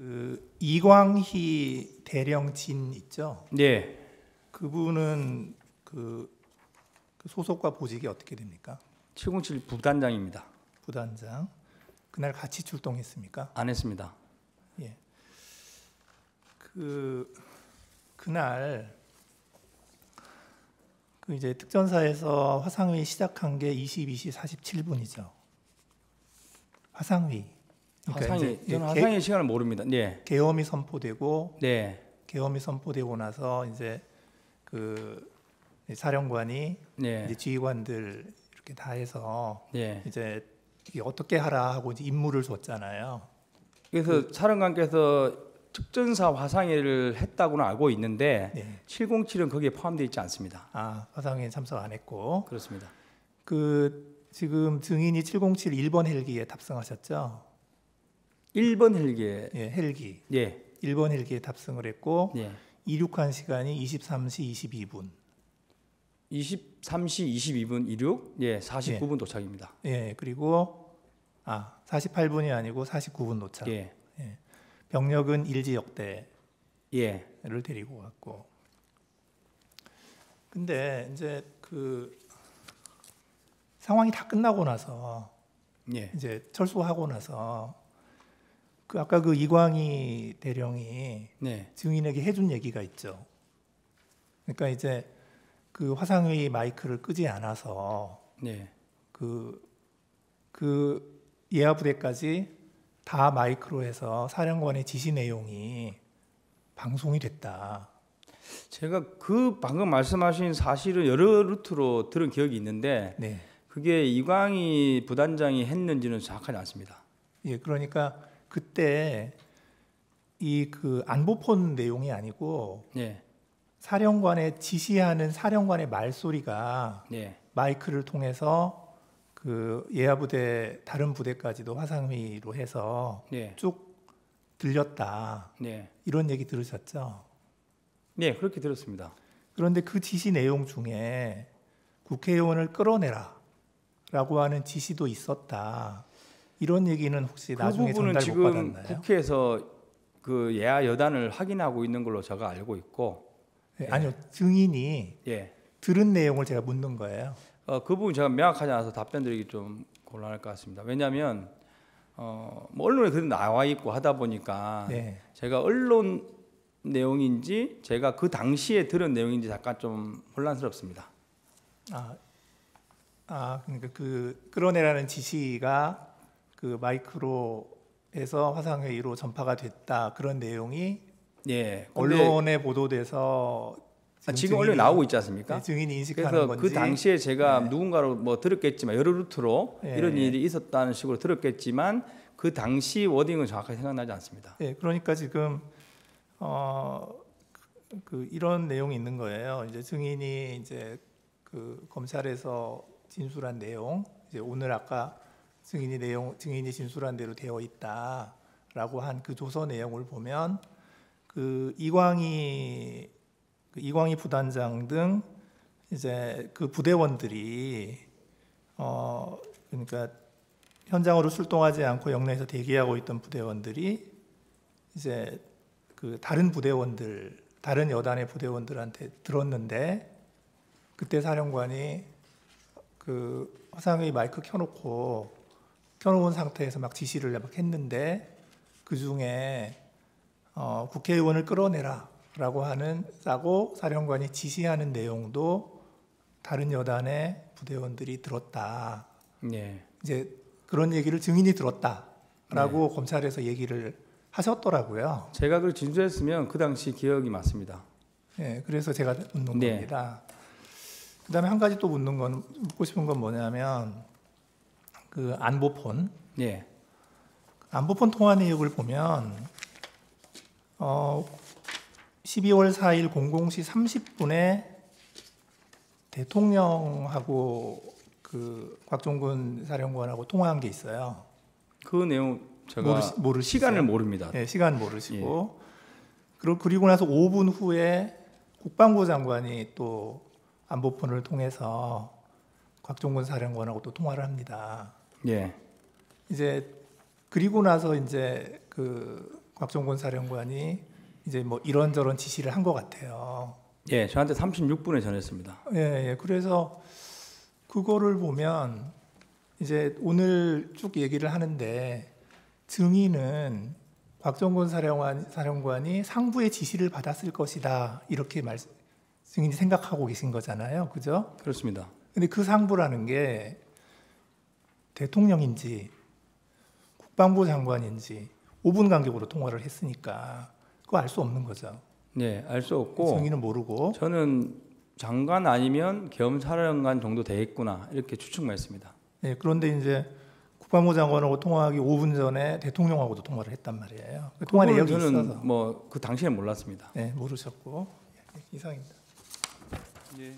그 이광희 대령진 있죠? 네. 그분은 그 소속과 보직이 어떻게 됩니까? 707 부단장입니다. 부단장. 그날 같이 출동했습니까? 안 했습니다. 예. 그날 그 이제 특전사에서 화상회의 시작한 게 22시 47분이죠. 화상회의. 그러니까 화상회, 저는 화상회 시간을 모릅니다. 네. 계엄이 선포되고, 네. 계엄이 선포되고 나서 이제 그 사령관이 네. 이제 지휘관들 이렇게 다 해서 네. 이제 이게 어떻게 하라 하고 이제 임무를 줬잖아요. 그래서 사령관께서 특전사 화상회를 했다고는 알고 있는데 네. 707은 거기에 포함되어 있지 않습니다. 아, 화상회에 참석 안 했고. 그렇습니다. 그 지금 증인이 707 1번 헬기에 탑승하셨죠? 1번 헬기에 예, 헬기. 예. 1번 헬기에 탑승을 했고 예. 이륙한 시간이 23시 22분. 23시 22분 이륙, 예, 49분 도착입니다. 예, 그리고 48분이 아니고 49분 도착. 예. 예. 병력은 일지역대를 예. 데리고 왔고. 근데 이제 그 상황이 다 끝나고 나서 예. 이제 철수하고 나서 그 아까 그 이광희 대령이 네. 증인에게 해준 얘기가 있죠. 그러니까 이제 그 화상회의 마이크를 끄지 않아서 네. 그 예하 부대까지 다 마이크로 해서 사령관의 지시 내용이 방송이 됐다. 제가 그 방금 말씀하신 사실은 여러 루트로 들은 기억이 있는데 네. 그게 이광희 부단장이 했는지는 정확하지 않습니다. 예, 그러니까 그때 이 그 안보폰 내용이 아니고 네. 사령관의 지시하는 사령관의 말소리가 네. 마이크를 통해서 그 예하 부대 다른 부대까지도 화상회의로 해서 네. 쭉 들렸다. 네. 이런 얘기 들으셨죠? 네, 그렇게 들었습니다. 그런데 그 지시 내용 중에 국회의원을 끌어내라 라고 하는 지시도 있었다. 이런 얘기는 혹시 그 나중에 부분은 전달 못 지금 받았나요? 국회에서 그 예하 여단을 확인하고 있는 걸로 제가 알고 있고, 네, 아니요, 증인이 예, 들은 내용을 제가 묻는 거예요. 그 부분 제가 명확하지 않아서 답변드리기 좀 곤란할 것 같습니다. 왜냐하면 뭐 언론에 그래도 나와 있고 하다 보니까 네. 제가 언론 내용인지 제가 그 당시에 들은 내용인지 잠깐 좀 혼란스럽습니다. 그러니까 그 끌어내라는 지시가 그 마이크로 해서 화상회의로 전파가 됐다. 그런 내용이 예, 언론에 보도돼서 지금 언론에 나오고 있지 않습니까? 네, 증인이 인식하는 그래서 건지. 그 당시에 제가 누군가로 뭐 들었겠지만 여러 루트로 이런 일이 있었다는 식으로 들었겠지만 그 당시 워딩은 정확하게 생각나지 않습니다. 네, 그러니까 지금 그 이런 내용이 있는 거예요. 이제 증인이 이제 그 검찰에서 진술한 내용, 이제 오늘 아까 증인이 진술한 대로 되어 있다라고 한 그 조서 내용을 보면 그 이광희 부단장 등 이제 그 부대원들이 그러니까 현장으로 출동하지 않고 영내에서 대기하고 있던 부대원들이 이제 그 다른 여단의 부대원들한테 들었는데 그때 사령관이 그 화상회의 마이크 켜놓은 상태에서 막 지시를 막 했는데 그 중에 국회의원을 끌어내라라고 싸고 사령관이 지시하는 내용도 다른 여단의 부대원들이 들었다. 네. 이제 그런 얘기를 증인이 들었다라고 네. 검찰에서 얘기를 하셨더라고요. 제가 그걸 진술했으면 그 당시 기억이 맞습니다. 네, 그래서 제가 묻는 네. 겁니다. 그다음에 한 가지 또 묻고 싶은 건 뭐냐면 그 안보폰. 네. 안보폰 통화 내역을 보면 12월 4일 00시 30분에 대통령하고 그 곽종근 사령관하고 통화한 게 있어요. 그 내용 제가 모르시죠? 시간을 모릅니다. 네, 시간 모르시고. 그리고 나서 5분 후에 국방부 장관이 또 안보폰을 통해서 곽종근 사령관하고 또 통화를 합니다. 예. 이제 그리고 나서 이제 그 곽종곤 사령관이 이제 뭐 이런저런 지시를 한 것 같아요. 예, 저한테 36분에 전했습니다. 예, 예. 그래서 그거를 보면 이제 오늘 쭉 얘기를 하는데 증인은 곽종곤 사령관이 상부의 지시를 받았을 것이다 이렇게 증인이 생각하고 계신 거잖아요, 그죠? 그렇습니다. 근데 그 상부라는 게 대통령인지 국방부 장관인지 5분 간격으로 통화를 했으니까 그거 알 수 없는 거죠. 네, 알 수 없고 증인은 모르고. 저는 장관 아니면 겸사령관 정도 되겠구나 이렇게 추측만 했습니다. 네, 그런데 이제 국방부 장관하고 통화하기 5분 전에 대통령하고도 통화를 했단 말이에요. 그 통화 내역이 저는 있어서. 뭐 그 당시에 몰랐습니다. 네, 모르셨고. 이상입니다. 예.